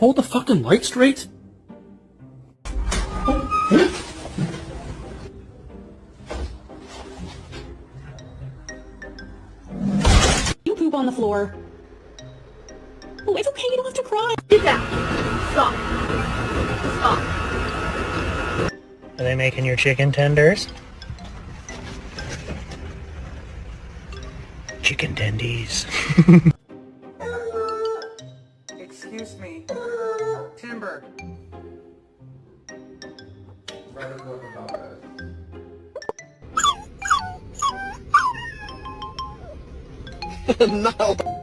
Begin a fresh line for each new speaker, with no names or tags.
hold the fucking light straight?
You poop on the floor. Oh, it's okay, you don't have to cry.
Get down. Stop. Stop.
Are they making your chicken tenders? Chicken tendies.
Excuse me. Timber.
No.